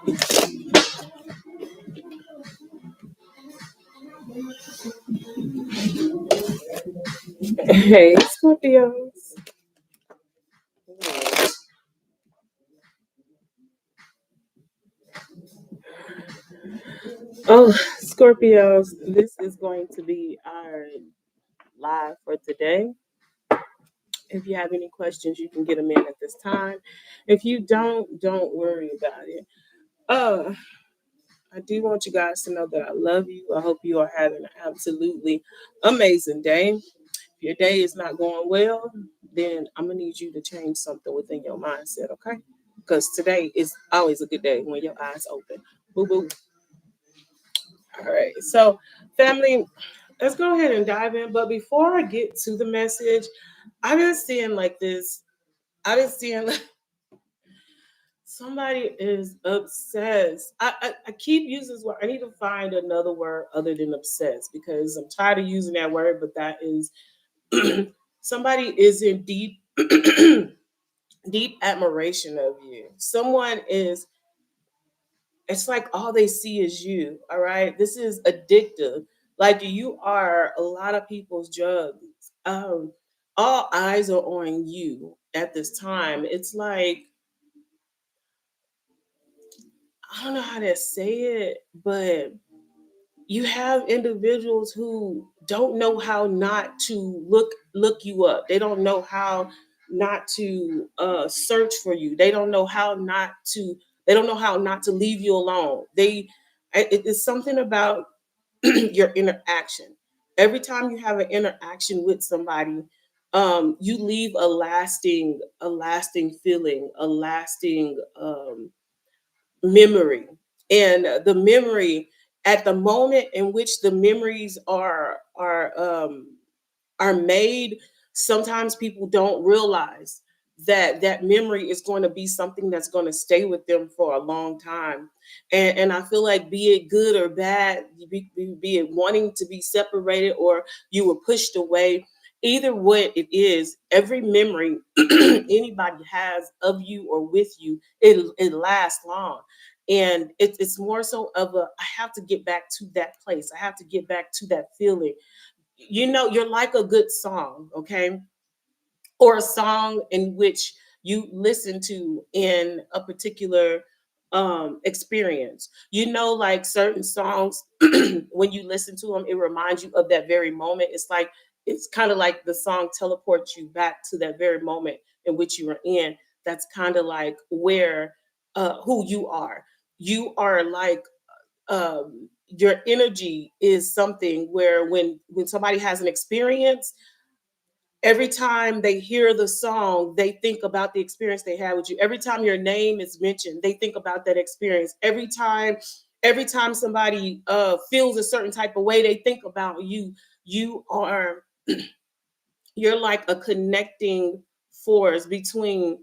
Hey, Scorpios. Oh, Scorpios, this is going to be our live for today. If you have any questions, you can get them in at this time. If you don't worry about it. Uh, I do want you guys to know that I love you. I hope you are having an absolutely amazing day. If your day is not going well, then I'm gonna need you to change something within your mindset, okay? Because today is always a good day when your eyes open. Boo boo. All right. So, family, let's go ahead and dive in. But before I get to the message, I've been seeing like this. I've been seeing like somebody is obsessed. I keep using this word. I need to find another word other than obsessed because I'm tired of using that word. But that is somebody is in deep, deep admiration of you. Someone is. It's like all they see is you. All right. This is addictive. Like you are a lot of people's drugs. Um, all eyes are on you at this time. It's like I don't know how to say it, but you have individuals who don't know how not to look you up. They don't know how not to search for you. They don't know how not to. They don't know how not to leave you alone. It's something about your interaction. Every time you have an interaction with somebody, you leave a lasting feeling, a lasting memory. And the memory at the moment in which the memories are made, sometimes people don't realize that that memory is going to be something that's going to stay with them for a long time. And I feel like be it good or bad, be it wanting to be separated or you were pushed away, either way it is, every memory anybody has of you or with you, it lasts long. And it's more so of a I have to get back to that place. I have to get back to that feeling. You know, you're like a good song, okay? Or a song in which you listen to in a particular experience. You know, like certain songs, when you listen to them, it reminds you of that very moment. It's kind of like the song teleports you back to that very moment in which you were in. That's kind of like where who you are. You are like your energy is something where when somebody has an experience, every time they hear the song, they think about the experience they had with you. Every time your name is mentioned, they think about that experience. Every time somebody feels a certain type of way, they think about you. You are you're like a connecting force between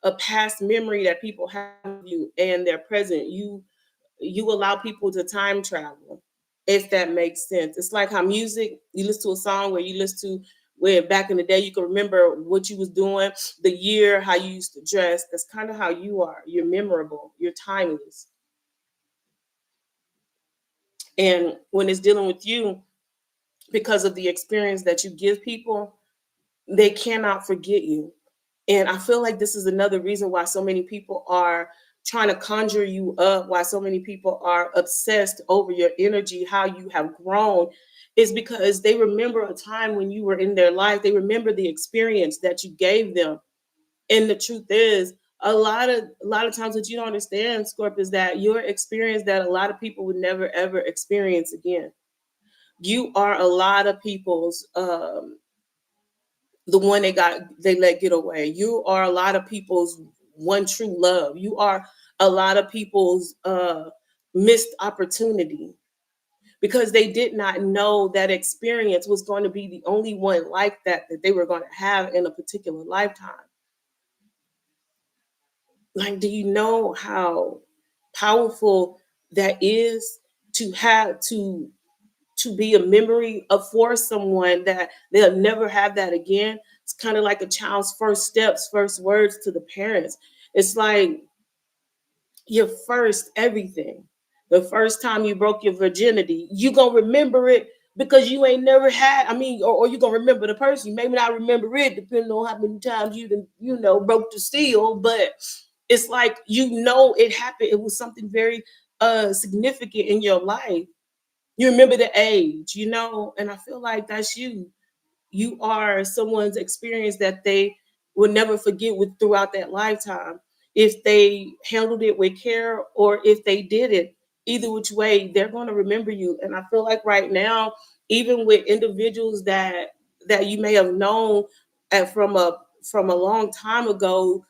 a past memory that people have of you and their present. You allow people to time travel, if that makes sense. It's like how music, you listen to a song where you listen to where back in the day you can remember what you was doing, the year, how you used to dress. That's kind of how you are. You're memorable, you're timeless. And when it's dealing with you, because of the experience that you give people, they cannot forget you. And I feel like this is another reason why so many people are trying to conjure you up, why so many people are obsessed over your energy, how you have grown, is because they remember a time when you were in their life. They remember the experience that you gave them. And the truth is, a lot of times what you don't understand, Scorp, is that your experience that a lot of people would never ever experience again. You are a lot of people's the one they let get away. You are a lot of people's one true love. You are a lot of people's missed opportunity because they did not know that experience was going to be the only one like that they were going to have in a particular lifetime. Like, do you know how powerful that is to have to be a memory of for someone that they'll never have that again? It's kind of like a child's first steps, first words to the parents. It's like your first everything. The first time you broke your virginity, you gonna remember it because you ain't never had. I mean, or you gonna remember the person. You may not remember it, depending on how many times broke the seal. But it's like it happened. It was something very significant in your life. You remember the age, and I feel like that's you. You are someone's experience that they will never forget with throughout that lifetime. If they handled it with care or if they did it, either which way, they're going to remember you. And I feel like right now, even with individuals that you may have known from a long time ago,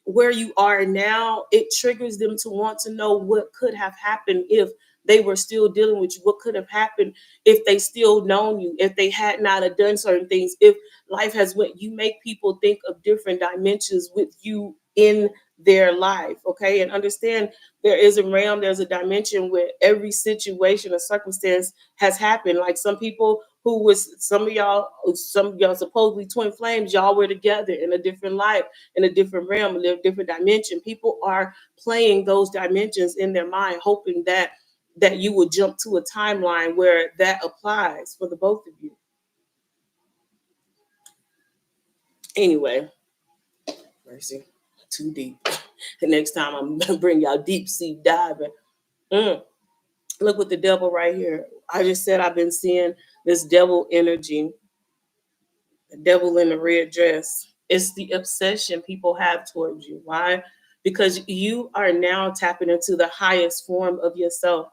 where you are now, it triggers them to want to know what could have happened if they were still dealing with you, what could have happened if they still known you, if they had not have done certain things, if life has went. You make people think of different dimensions with you in their life, okay? And understand there is a realm, there's a dimension where every situation or circumstance has happened. Like some of y'all supposedly twin flames, y'all were together in a different life, in a different realm, in a different dimension. People are playing those dimensions in their mind, hoping that you would jump to a timeline where that applies for the both of you. Anyway, mercy, too deep. The next time I'm gonna bring y'all deep sea diving. Look with the devil right here. I just said I've been seeing this devil energy, the devil in the red dress. It's the obsession people have towards you. Why? Because you are now tapping into the highest form of yourself.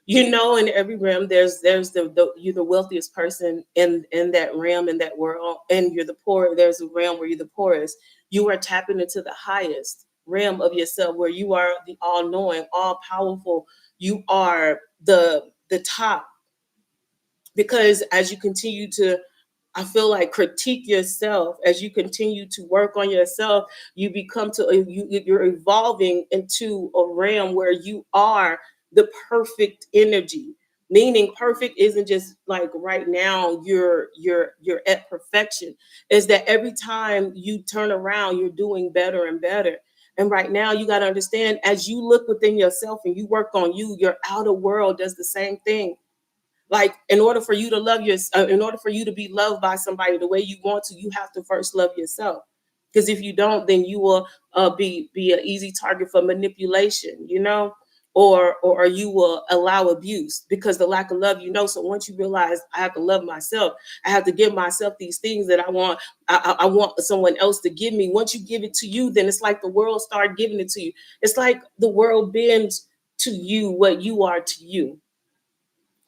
In every realm, there's you're the wealthiest person in that realm, in that world, and you're the poor. There's a realm where you're the poorest. You are tapping into the highest realm of yourself, where you are the all-knowing, all-powerful. You are the top, because as you continue to, I feel like, critique yourself, as you continue to work on yourself, you become you're evolving into a realm where you are the perfect energy. Meaning perfect isn't just like right now you're at perfection. Is that every time you turn around, you're doing better and better. And right now you got to understand, as you look within yourself and you work on you, your outer world does the same thing. Like, in order for you to in order for you to be loved by somebody the way you want to, you have to first love yourself. Because if you don't, then you will be an easy target for manipulation, or you will allow abuse because the lack of love, So once you realize I have to love myself, I have to give myself these things that I want. I want someone else to give me. Once you give it to you, then it's like the world start giving it to you. It's like the world bends to you what you are to you.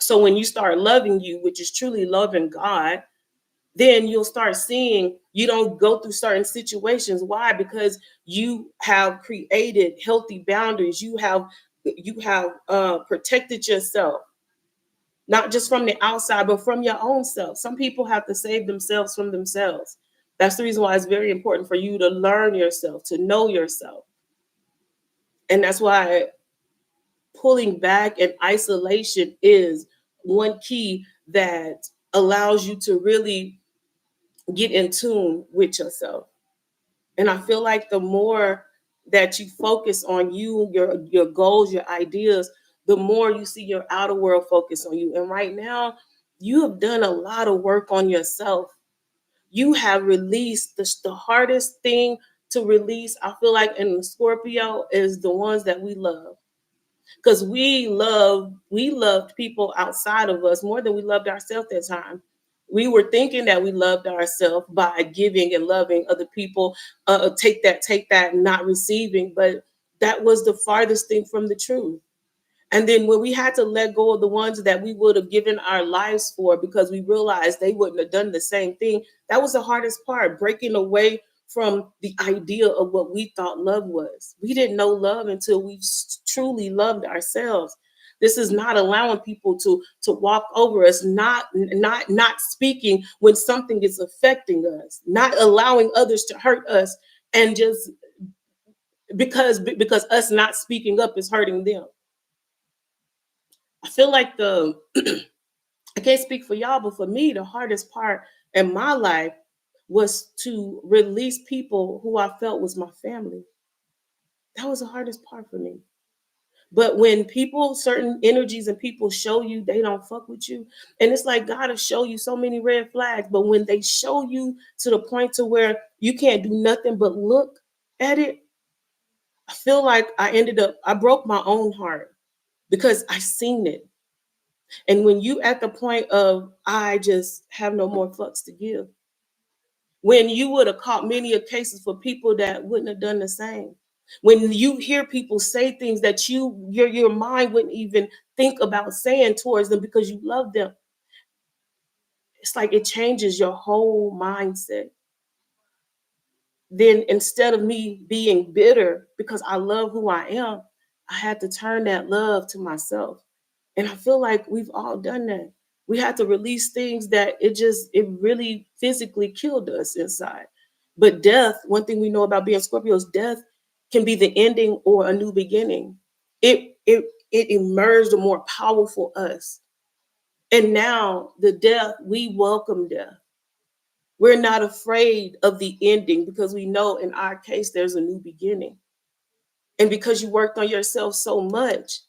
So when you start loving you, which is truly loving God, then you'll start seeing you don't go through certain situations. Why? Because you have created healthy boundaries. You have protected yourself, not just from the outside, but from your own self. Some people have to save themselves from themselves. That's the reason why it's very important for you to learn yourself, to know yourself. And that's why pulling back and isolation is one key that allows you to really get in tune with yourself. And I feel like the more that you focus on you, your goals, your ideas, the more you see your outer world focus on you. And right now, you have done a lot of work on yourself. You have released the hardest thing to release. I feel like in Scorpio is the ones that we love, because we loved people outside of us more than we loved ourselves at time. We were thinking that we loved ourselves by giving and loving other people, take that, not receiving, but that was the farthest thing from the truth. And then when we had to let go of the ones that we would have given our lives for because we realized they wouldn't have done the same thing, that was the hardest part, breaking away from the idea of what we thought love was. We didn't know love until we truly loved ourselves. This is not allowing people to walk over us, not speaking when something is affecting us, not allowing others to hurt us, and just because us not speaking up is hurting them. I feel like I can't speak for y'all, but for me, the hardest part in my life was to release people who I felt was my family. That was the hardest part for me. But when people, certain energies and people show you they don't fuck with you, and it's like God will show you so many red flags, but when they show you to the point to where you can't do nothing but look at it, I feel like I broke my own heart because I seen it. And when you at the point of I just have no more fucks to give, when you would have caught many of cases for people that wouldn't have done the same. When you hear people say things that your mind wouldn't even think about saying towards them because you love them, it's like it changes your whole mindset. Then instead of me being bitter because I love who I am, I had to turn that love to myself. And I feel like we've all done that. We had to release things that it really physically killed us inside. But death, one thing we know about being Scorpios, death can be the ending or a new beginning. It emerged a more powerful us. And now the death, we welcome death. We're not afraid of the ending because we know in our case there's a new beginning. And because you worked on yourself so much,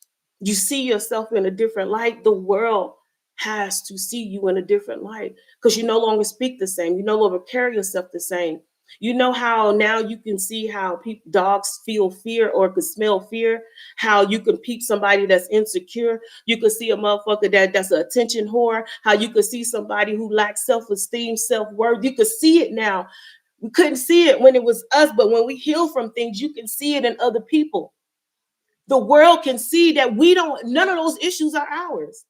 you see yourself in a different light. The world has to see you in a different light because you no longer speak the same. You no longer carry yourself the same. You know how now you can see how dogs feel fear or could smell fear, how you can peep somebody that's insecure. You could see a motherfucker that's an attention whore, how you could see somebody who lacks self-esteem, self-worth. You could see it now. We couldn't see it when it was us, but when we heal from things, you can see it in other people. The world can see that none of those issues are ours.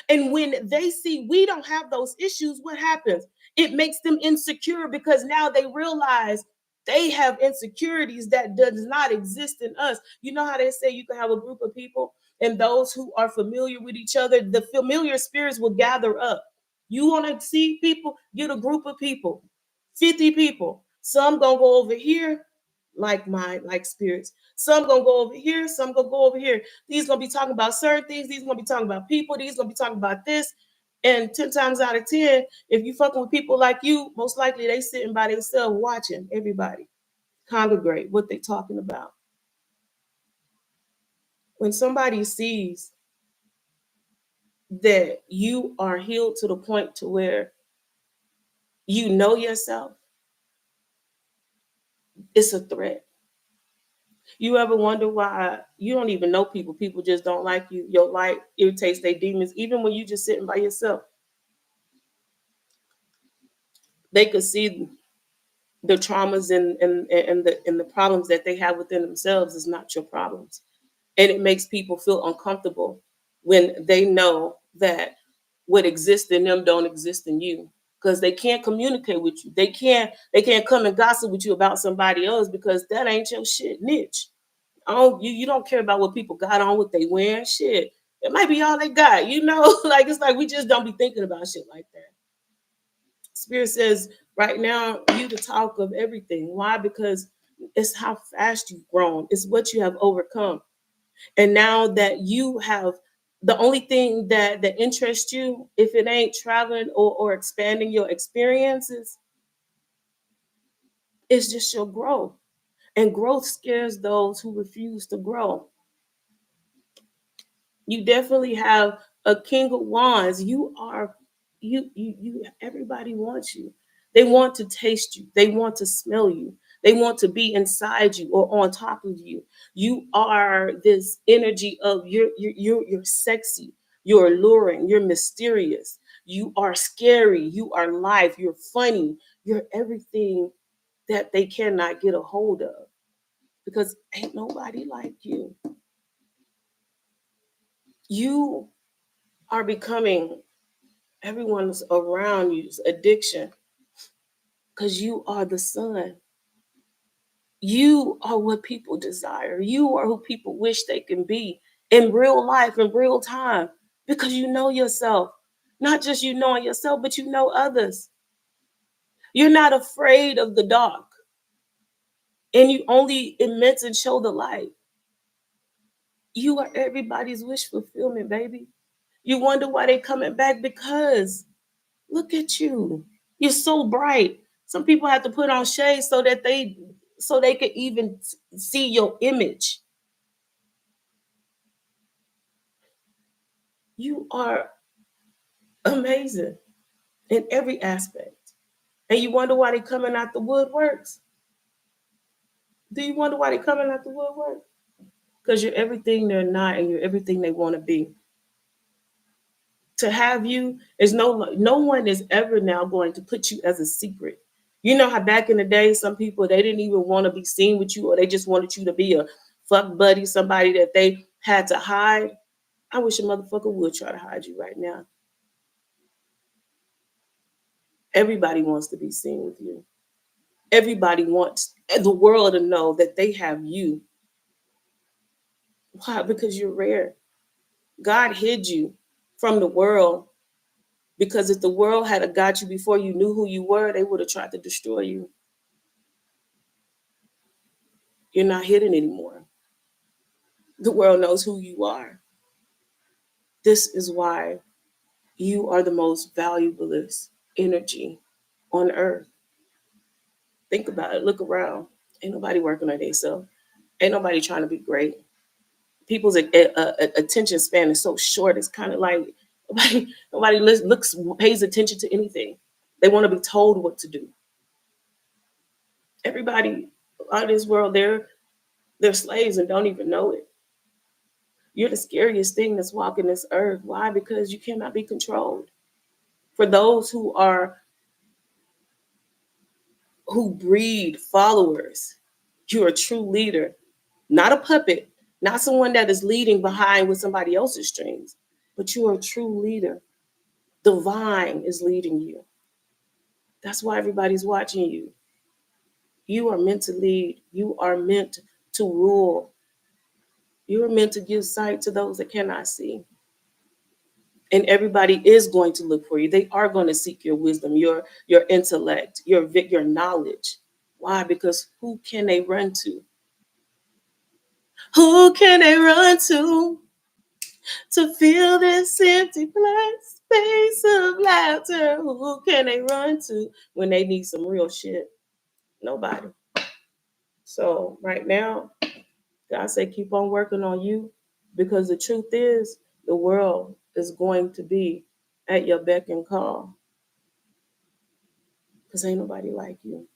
And when they see we don't have those issues, what happens? It makes them insecure because now they realize they have insecurities that does not exist in us. You know how they say you can have a group of people and those who are familiar with each other, the familiar spirits will gather up. You want to see people, get a group of people, 50 people. Some gonna go over here like spirits. Some gonna go over here, some gonna go over here. These gonna be talking about certain things. These gonna be talking about people. These gonna be talking about this. And 10 times out of 10, if you fucking with people like you, most likely they sitting by themselves watching everybody congregate what they talking about. When somebody sees that you are healed to the point to where you know yourself, it's a threat. You ever wonder why you don't even know people? People just don't like you. Your light irritates their demons. Even when you just sitting by yourself, they could see the traumas and the problems that they have within themselves is not your problems. And it makes people feel uncomfortable when they know that what exists in them don't exist in you. Because they can't communicate with you. They can't come and gossip with you about somebody else because that ain't your shit niche. Oh, you don't care about what people got on, what they wearing. Shit. It might be all they got, you know? Like it's like we just don't be thinking about shit like that. Spirit says right now, you the talk of everything. Why? Because it's how fast you've grown, it's what you have overcome. And now that you have the only thing that interests you, if it ain't traveling or expanding your experiences, it's just your growth. And growth scares those who refuse to grow. You definitely have a king of wands. You are you everybody wants you. They want to taste you. They want to smell you. They want to be inside you or on top of you. You are this energy of you're sexy, you're alluring, you're mysterious, you are scary, you are life, you're funny, you're everything that they cannot get a hold of because ain't nobody like you. You are becoming everyone's around you's addiction because you are the sun. You are what people desire. You are who people wish they can be in real life, in real time, because you know yourself. Not just you knowing yourself, but you know others. You're not afraid of the dark, and you only emit and show the light. You are everybody's wish fulfillment, baby. You wonder why they coming back because look at you. You're so bright. Some people have to put on shades so that they so they could even see your image. You are amazing in every aspect. And you wonder why they coming out the woodworks? Do you wonder why they coming out the woodwork? Because you're everything they're not, and you're everything they want to be. To have you is no one is ever now going to put you as a secret. You know how back in the day, some people they didn't even want to be seen with you, or they just wanted you to be a fuck buddy, somebody that they had to hide. I wish a motherfucker would try to hide you right now. Everybody wants to be seen with you. Everybody wants the world to know that they have you. Why? Because you're rare. God hid you from the world, because if the world had got you before you knew who you were, they would have tried to destroy you. You're not hidden anymore. The world knows who you are. This is why you are the most valuablest energy on earth. Think about it. Look around. Ain't nobody working on themselves. Ain't nobody trying to be great. People's attention span is so short. It's kind of like nobody looks pays attention to anything. They want to be told what to do. Everybody out of this world, they're slaves and don't even know it. You're the scariest thing that's walking this earth. Why? Because you cannot be controlled. For those who breed followers, you're a true leader, not a puppet, not someone that is leading behind with somebody else's strings, but you are a true leader. Divine is leading you. That's why everybody's watching you. You are meant to lead. You are meant to rule. You are meant to give sight to those that cannot see. And everybody is going to look for you. They are going to seek your wisdom, your intellect, your knowledge. Why? Because who can they run to? Who can they run to fill this empty place, space of laughter? Who can they run to when they need some real shit? Nobody. So right now, God said, keep on working on you, because the truth is, the world is going to be at your beck and call, because ain't nobody like you.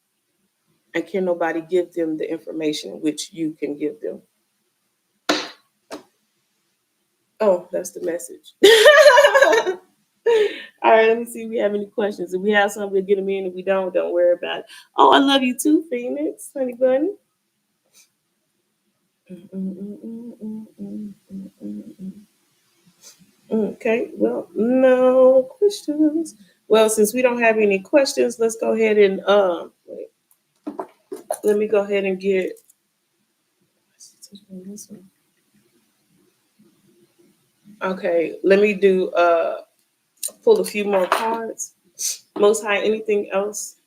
And can nobody give them the information which you can give them. Oh, that's the message. All right, let me see if we have any questions. If we have some, we'll get them in. If we don't worry about it. Oh, I love you too, Phoenix, honey bunny. Okay, well, no questions. Well, since we don't have any questions, let's go ahead and wait. Let me go ahead and get this one. Okay, let me do pull a few more cards. Most High, anything else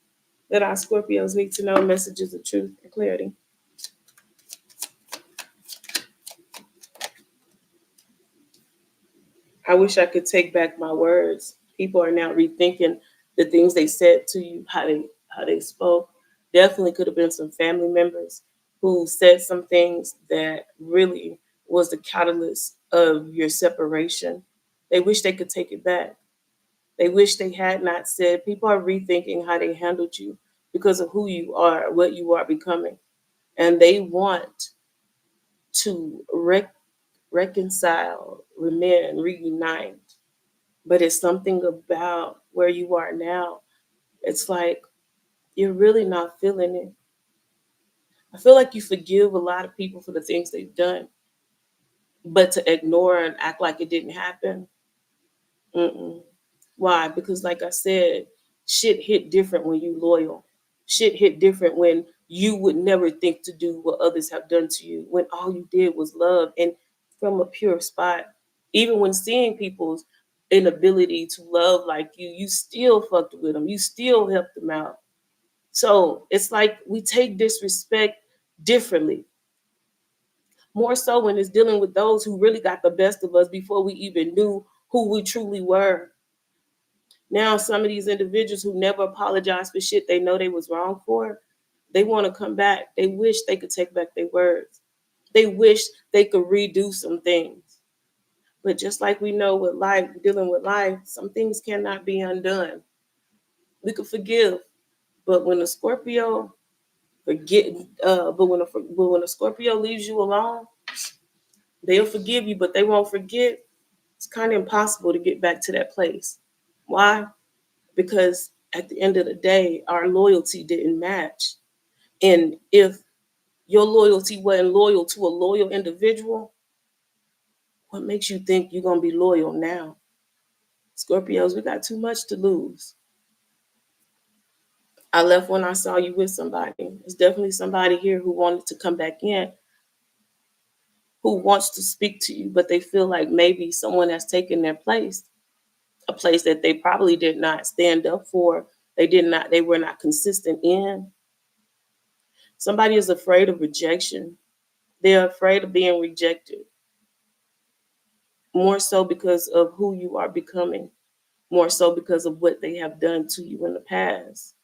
that our Scorpios need to know? Messages of truth and clarity. I wish I could take back my words. People are now rethinking the things they said to you, how they spoke. Definitely could have been some family members who said some things that really was the catalyst of your separation. They wish they could take it back. They wish they had not said. People are rethinking how they handled you because of who you are, what you are becoming. And they want to reconcile, remain, reunite. But it's something about where you are now. It's like you're really not feeling it. I feel like you forgive a lot of people for the things they've done, but to ignore and act like it didn't happen. Mm-mm. Why? Because, like I said, shit hit different when you loyal. Shit hit different when you would never think to do what others have done to you, when all you did was love and from a pure spot. Even when seeing people's inability to love like you still fucked with them. You still helped them out. So it's like we take disrespect differently. More so when it's dealing with those who really got the best of us before we even knew who we truly were. Now, some of these individuals who never apologized for shit they know they was wrong for, They want to come back. They wish they could take back their words. They wish they could redo some things. But just like we know with life, dealing with life, some things cannot be undone. We could forgive, but when a Scorpio forget, but when a Scorpio leaves you alone, they'll forgive you, but they won't forget. It's kind of impossible to get back to that place. Why? Because at the end of the day, our loyalty didn't match. And if your loyalty wasn't loyal to a loyal individual, what makes you think you're going to be loyal now? Scorpios, we got too much to lose. I left when I saw you with somebody. There's definitely somebody here who wanted to come back in, who wants to speak to you, but they feel like maybe someone has taken their place, a place that they probably did not stand up for. They were not consistent in. Somebody is afraid of rejection. They're afraid of being rejected, more so because of who you are becoming, more so because of what they have done to you in the past.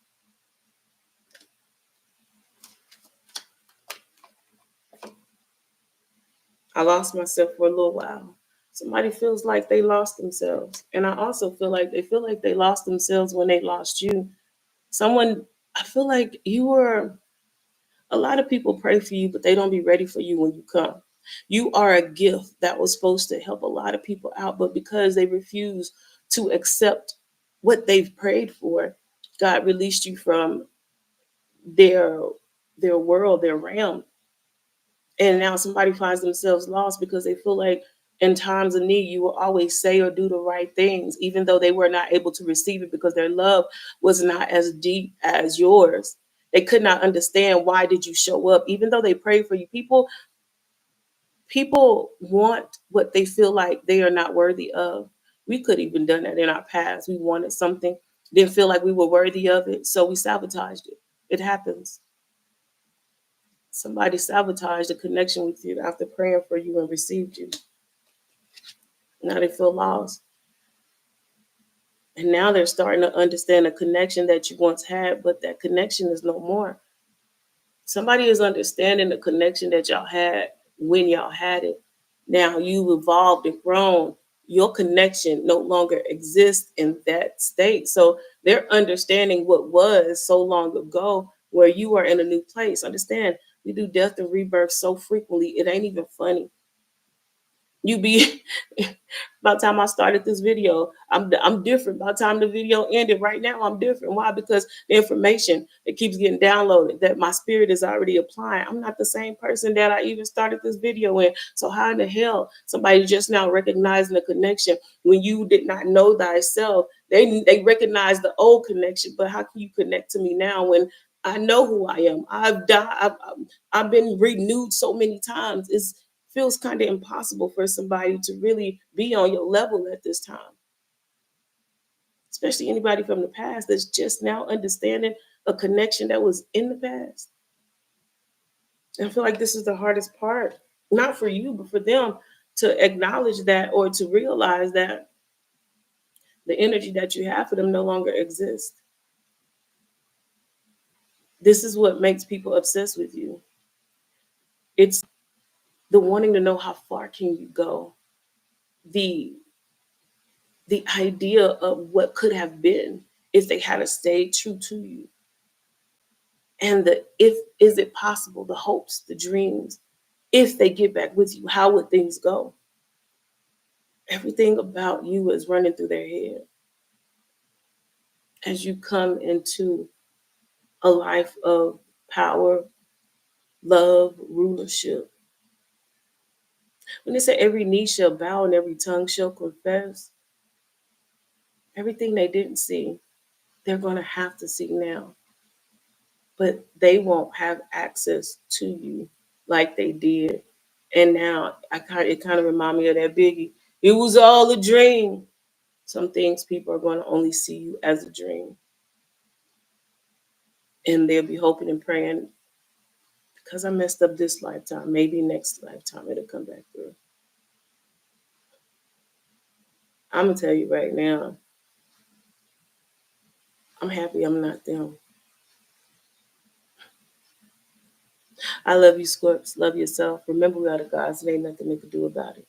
I lost myself for a little while. Somebody feels like they lost themselves. And I also feel like they lost themselves when they lost you. I feel like a lot of people pray for you, but they don't be ready for you when you come. You are a gift that was supposed to help a lot of people out, but because they refuse to accept what they've prayed for, God released you from their world, their realm. And now somebody finds themselves lost because they feel like in times of need, you will always say or do the right things, even though they were not able to receive it because their love was not as deep as yours. They could not understand why did you show up, even though they prayed for you. People want what they feel like they are not worthy of. We could have even done that in our past. We wanted something, didn't feel like we were worthy of it, so we sabotaged it. It happens. Somebody sabotaged a connection with you after praying for you and received you. Now they feel lost. And now they're starting to understand a connection that you once had, but that connection is no more. Somebody is understanding the connection that y'all had when y'all had it. Now you've evolved and grown. Your connection no longer exists in that state. So they're understanding what was so long ago where you are in a new place. Understand, we do death and rebirth so frequently, it ain't even funny. You be by the time I started this video, I'm different. By the time the video ended, right now I'm different. Why? Because the information that keeps getting downloaded, that my spirit is already applying. I'm not the same person that I even started this video in. So how in the hell somebody just now recognizing the connection when you did not know thyself? They recognize the old connection, but how can you connect to me now when I know who I am? I've died. I've been renewed so many times. It's feels kind of impossible for somebody to really be on your level at this time, especially anybody from the past that's just now understanding a connection that was in the past. And I feel like this is the hardest part, not for you, but for them to acknowledge that or to realize that the energy that you have for them no longer exists. This is what makes people obsessed with you. It's the wanting to know how far can you go, the idea of what could have been if they had stayed true to you. And the if is it possible, the hopes, the dreams, if they get back with you, how would things go? Everything about you is running through their head as you come into a life of power, love, rulership. When they say every knee shall bow and every tongue shall confess, everything they didn't see, they're going to have to see now. But they won't have access to you like they did. And now it kind of reminds me of that Biggie. It was all a dream. Some things people are going to only see you as a dream. And they'll be hoping and praying, because I messed up this lifetime, maybe next lifetime it'll come back through. I'm going to tell you right now, I'm happy I'm not them. I love you, Scorps. Love yourself. Remember, we are the gods, and ain't nothing they can do about it.